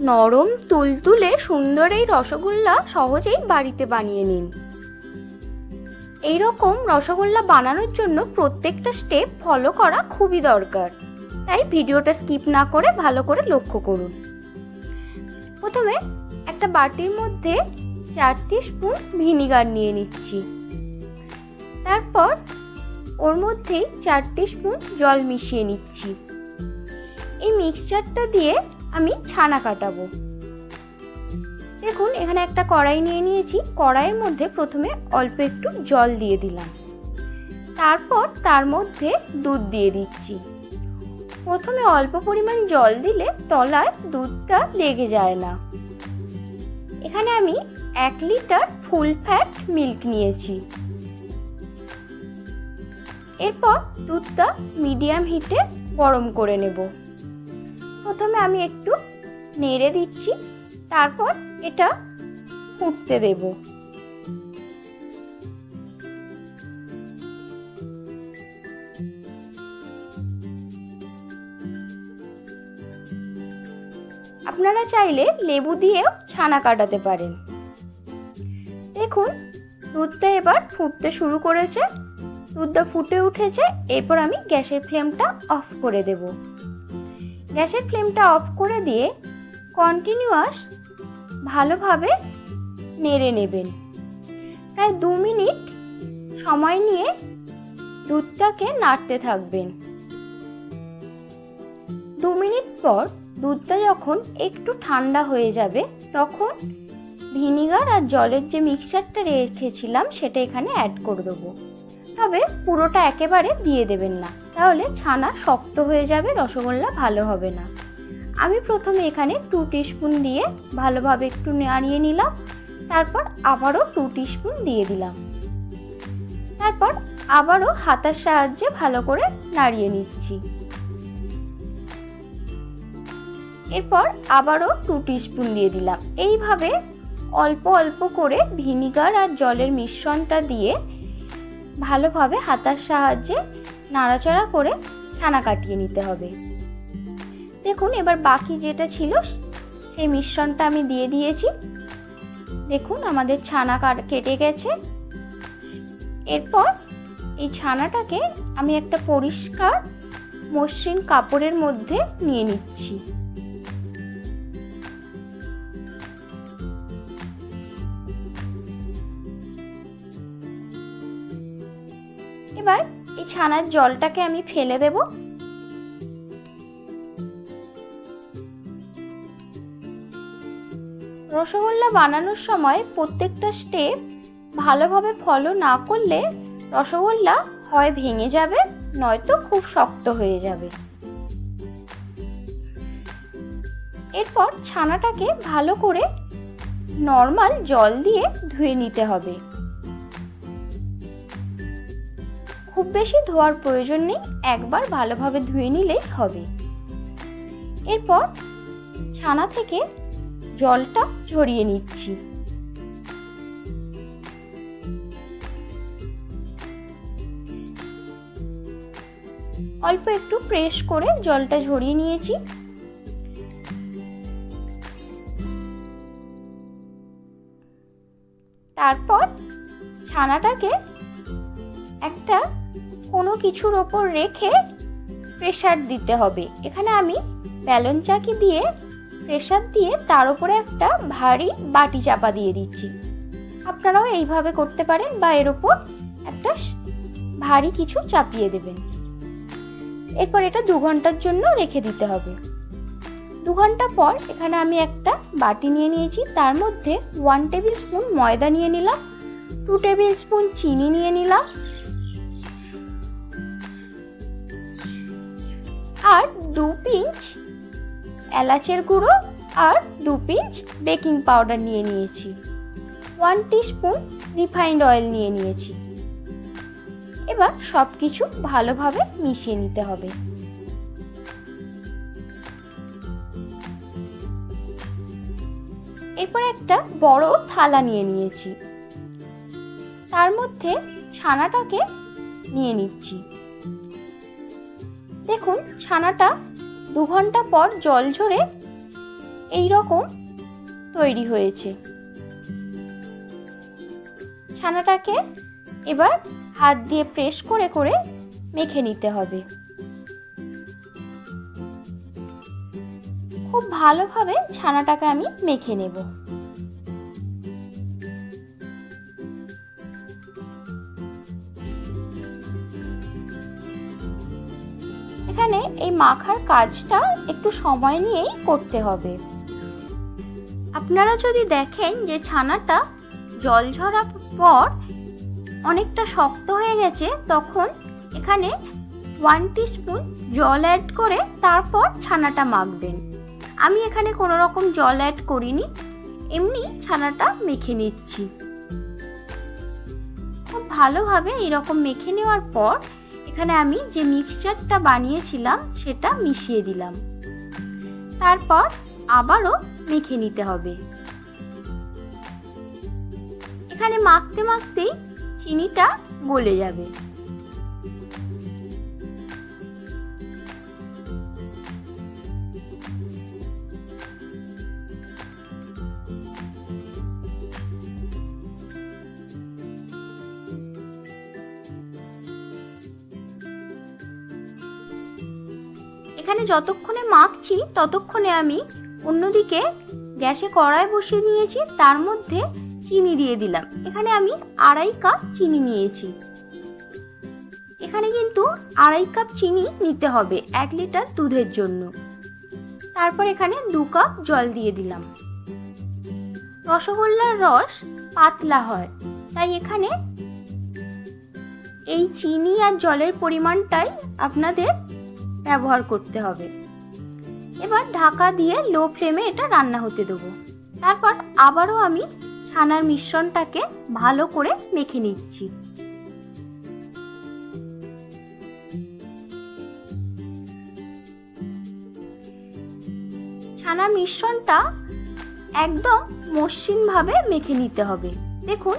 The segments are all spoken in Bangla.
নরম তুলতুলে সুন্দর এই রসগোল্লা সহজেই বাড়িতে বানিয়ে নিন। এই রকম রসগোল্লা বানানোর জন্য প্রত্যেকটা স্টেপ ফলো করা খুবই দরকার, তাই ভিডিওটা স্কিপ না করে ভালো করে লক্ষ্য করুন। প্রথমে একটা বাটির মধ্যে 4 টিস্পুন ভিনিগার নিয়ে নিচ্ছি। তারপর ওর মধ্যেই 4 টিস্পুন জল মিশিয়ে নিচ্ছি। এই মিক্সচারটা দিয়ে আমি ছানা কাটাবো। দেখুন এখানে একটা কড়াই নিয়ে নিয়েছি। কড়াইয়ের মধ্যে প্রথমে অল্প একটু জল দিয়ে দিলাম, তারপর তার মধ্যে দুধ দিয়ে দিচ্ছি। প্রথমে অল্প পরিমাণ জল দিলে তলায় দুধটা লেগে যায় না। এখানে আমি 1 লিটার ফুল ফ্যাট মিল্ক নিয়েছি। এরপর দুধটা মিডিয়াম হিটে গরম করে নেব। প্রথমে আমি একটু নেড়ে দিচ্ছি, তারপর এটা ফুটতে দেব। আপনারা চাইলে লেবু দিয়েও ছানা কাটাতে পারেন। দেখুন দুধটা এবার ফুটতে শুরু করেছে, দুধটা ফুটে উঠেছে। এরপর আমি গ্যাসের ফ্লেমটা অফ করে দেব। গ্যাসের ফ্লেমটা অফ করে দিয়ে কন্টিনিউয়াস ভালোভাবে নেড়ে নেবেন। প্রায় 2 মিনিট সময় নিয়ে দুধটাকে নাড়তে থাকবেন। 2 মিনিট পর দুধটা যখন একটু ঠান্ডা হয়ে যাবে তখন ভিনিগার আর জলের যে মিক্সচারটা রেখেছিলাম সেটা এখানে অ্যাড করে দেবো। তবে পুরোটা একেবারে দিয়ে দেবেন না, তাহলে ছানা শক্ত হয়ে যাবে, রসগোল্লা ভালো হবে না। আমি প্রথমে এখানে 2 টিস্পুন দিয়ে ভালোভাবে একটু নাড়িয়ে নিলাম। তারপর আবারও 2 টিস্পুন দিয়ে দিলাম। তারপর আবারও হাতার সাহায্যে ভালো করে নাড়িয়ে নিচ্ছি। এরপর আবারও 2 টিস্পুন দিয়ে দিলাম। এইভাবে অল্প অল্প করে ভিনিগার আর জলের মিশ্রণটা দিয়ে ভালোভাবে হাতার সাহায্যে নাড়াচাড়া করে ছানা কাটিয়ে নিতে হবে। দেখুন এবার বাকি যেটা ছিল সেই মিশ্রণটা আমি দিয়ে দিয়েছি। দেখুন আমাদের ছানা কেটে গেছে। এরপর এই ছানাটাকে আমি একটা পরিষ্কার মসৃণ কাপড়ের মধ্যে নিয়ে নিচ্ছি। এবার এই ছানার জলটাকে আমি ফেলে দেব। রসগোল্লা বানানোর সময় প্রত্যেকটা স্টেপ ভালোভাবে ফলো না করলে রসগোল্লা হয় ভেঙে যাবে, নয়তো খুব শক্ত হয়ে যাবে। এরপর ছানাটাকে ভালো করে নর্মাল জল দিয়ে ধুয়ে নিতে হবে। খুব বেশি ধোয়ার প্রয়োজন নেই, একবার ভালোভাবে ধুয়ে নিলেই হবে। এরপর ছানা থেকে জলটা ঝরিয়ে নিচ্ছি। অল্প একটু প্রেস করে জলটা ঝরিয়ে নিয়েছি। তারপর ছানাটাকে একটা কোনো কিছুর ওপর রেখে প্রেসার দিতে হবে। এখানে আমি বেলন চাকি দিয়ে প্রেসার দিয়ে তার উপরে একটা ভারী বাটি চাপা দিয়ে দিচ্ছি। আপনারাও এইভাবে করতে পারেন, বা এর ওপর একটা ভারী কিছু চাপিয়ে দেবেন। এরপর এটা 2 ঘন্টার জন্য রেখে দিতে হবে। 2 ঘন্টা পর এখানে আমি একটা বাটি নিয়ে নিয়েছি, তার মধ্যে 1 টেবিল স্পুন ময়দা নিয়ে নিলাম, 2 টেবিল স্পুন চিনি নিয়ে নিলাম, আর 2 পিঞ্চ এলাচের গুঁড়ো আর 2 পিঞ্চ বেকিং পাউডার নিয়ে নিয়েছি। 1 টিস্পুন রিফাইন্ড অয়েল নিয়ে নিয়েছি। এবার সব কিছু ভালোভাবে মিশিয়ে নিতে হবে। এরপর একটা বড় থালা নিয়ে নিয়েছি, তার মধ্যে ছানাটাকে নিয়ে নিচ্ছি। দেখুন ছানাটা 2 ঘন্টা পর জল ঝরে এই রকম তৈরি হয়েছে। ছানাটাকে এবার হাত দিয়ে প্রেস করে করে মেখে নিতে হবে। খুব ভালোভাবে ছানাটাকে আমি মেখে নেব। এখানে এই মাখার কাজটা একটু সময় নিয়েই করতে হবে। আপনারা যদি দেখেন যে ছানাটা জল ঝরার পর অনেকটা শক্ত হয়ে গেছে, তখন এখানে 1 টিস্পুন জল অ্যাড করে তারপর ছানাটা মাখবেন। আমি এখানে কোনো রকম জল অ্যাড করিনি, এমনি ছানাটা মেখে নিচ্ছি। খুব ভালোভাবে এরকম মেখে নেওয়ার পর এখানে আমি যে মিক্সচারটা বানিয়েছিলাম সেটা মিশিয়ে দিলাম। তারপর আবারও মেখে নিতে হবে। এখানে মাখতে মাখতেই চিনিটা গলে যাবে। এখানে যতক্ষণে মাখছি ততক্ষণে আমি অন্যদিকে গ্যাসে কড়াই বসিয়ে নিয়েছি, তার মধ্যে চিনি দিয়ে দিলাম। এখানে আমি 2.5 কাপ চিনি নিয়েছি। এখানে কিন্তু 2.5 কাপ চিনি নিতে হবে 1 লিটার দুধের জন্য। তারপর এখানে 2 কাপ জল দিয়ে দিলাম। রসগোল্লার রস পাতলা হয়, তাই এখানে এই চিনি আর জলের পরিমাণটাই আপনাদের ব্যবহার করতে হবে। এবার ঢাকা দিয়ে লো ফ্লেমে এটা রান্না হতে দেবো। তারপর আবারও আমি ছানার মিশ্রণটাকে ভালো করে মেখে নিচ্ছি। ছানার মিশ্রণটা একদম মসৃণভাবে মেখে নিতে হবে। দেখুন,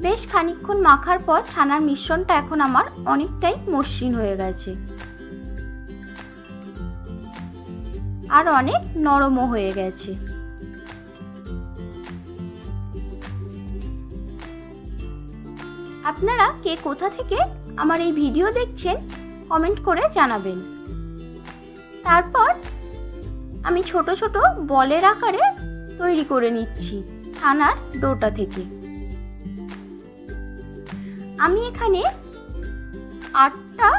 বেশ খানিকক্ষণ মাখার পর ছানার মিশ্রণটা এখন আমার অনেকটাই মসৃণ হয়ে গেছে আর অনেক নরমও হয়ে গেছে। আপনারা কে কোথা থেকে আমার এই ভিডিও দেখছেন কমেন্ট করে জানাবেন। তারপর আমি ছোট ছোট বলের আকারে তৈরি করে নিচ্ছি ছানার ডোটা থেকে। আমি এখানে 8টা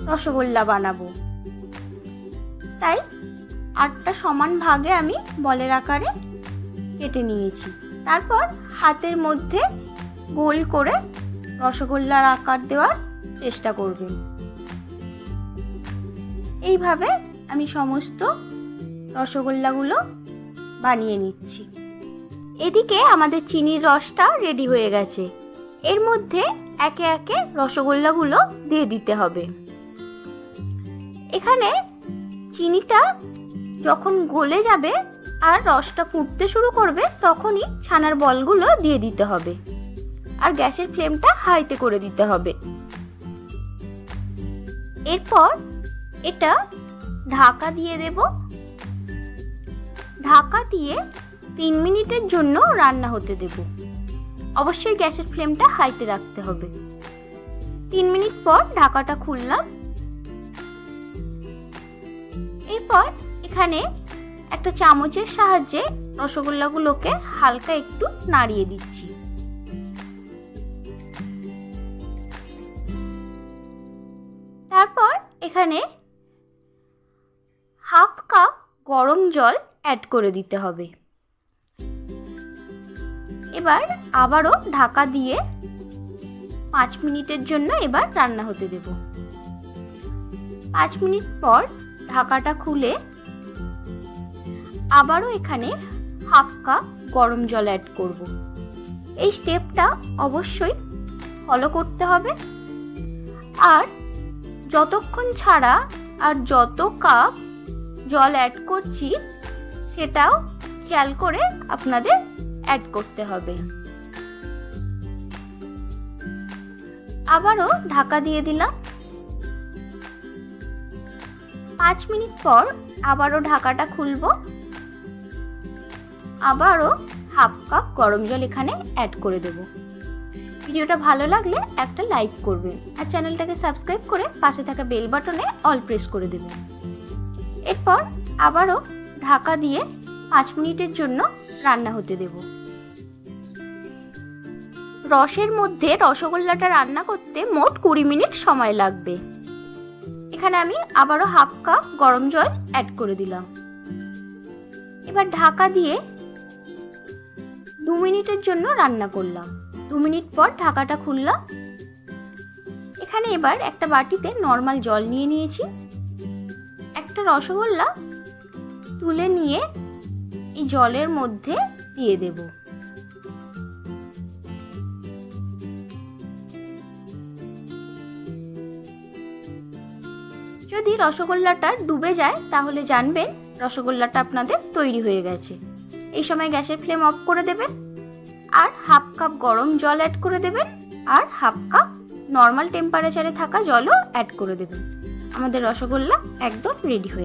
রসগোল্লা বানাবো, তাই 8টা সমান ভাগে আমি বলের আকারে কেটে নিয়েছি। তারপর হাতের মধ্যে গোল করে রসগোল্লার আকার দেওয়ার চেষ্টা করবেন। এইভাবে আমি সমস্ত রসগোল্লাগুলো বানিয়ে নিচ্ছি। এদিকে আমাদের চিনির রসটা রেডি হয়ে গেছে। এর মধ্যে একে একে রসগোল্লাগুলো দিয়ে দিতে হবে। এখানে চিনিটা যখন গলে যাবে আর রসটা ফুটতে শুরু করবে, তখনই ছানার বলগুলো দিয়ে দিতে হবে আর গ্যাসের ফ্লেমটা হাইতে করে দিতে হবে। এরপর এটা ঢাকা দিয়ে দেব। ঢাকা দিয়ে 3 মিনিটের জন্য রান্না হতে দেব। অবশ্যই গ্যাসের ফ্লেমটা হাইতে রাখতে হবে। 3 মিনিট পর ঢাকাটা খুললাম। এরপর এখানে একটা চামচের সাহায্যে রসগোল্লাগুলোকে হালকা একটু নাড়িয়ে দিচ্ছি। তারপর এখানে 1/2 কাপ গরম জল অ্যাড করে দিতে হবে। এবার আবারও ঢাকা দিয়ে 5 মিনিটের জন্য এবার রান্না হতে দেব। 5 মিনিট পর ঢাকাটা খুলে আবারও এখানে 1/2 কাপ গরম জল অ্যাড করব। এই স্টেপটা অবশ্যই ফলো করতে হবে। আর যতক্ষণ ছাড়া আর যত কাপ জল অ্যাড করছি সেটাও খেয়াল করে আপনাদের অ্যাড করতে হবে। আবারও ঢাকা দিয়ে দিলাম। 5 মিনিট পর আবারও ঢাকাটা খুলবো। আবারও হাফ কাপ গরম জল এখানে অ্যাড করে দেব। ভিডিওটা ভালো লাগলে একটা লাইক করবেন আর চ্যানেলটাকে সাবস্ক্রাইব করে পাশে থাকা বেল বাটনে অল প্রেস করে দেবেন। এরপর আবারও ঢাকা দিয়ে 5 মিনিটের জন্য রান্না হতে দেব। রসের মধ্যে রসগোল্লাটা রান্না করতে মোট 20 মিনিট সময় লাগবে। এখানে আমি আবারও হাফ কাপ গরম জল অ্যাড করে দিলাম। এবার ঢাকা দিয়ে 2 মিনিটের জন্য রান্না করলাম। 2 মিনিট পর ঢাকাটা খুললাম। এখানে এবার একটা বাটিতে নর্মাল জল নিয়ে নিয়েছি। একটা রসগোল্লা তুলে নিয়ে এই জলের মধ্যে দিয়ে দেব। যদি রসগোল্লাটা ডুবে যায় তাহলে জানবেন রসগোল্লাটা আপনাদের তৈরি হয়ে গেছে। এই সময় গ্যাসের ফ্লেম অফ করে দেবেন আর হাফ কাপ গরম জল অ্যাড করে দেবেন আর হাফ কাপ নর্মাল টেম্পারেচারে থাকা জলও অ্যাড করে দেবেন। আমাদের রসগোল্লা একদম রেডি হয়ে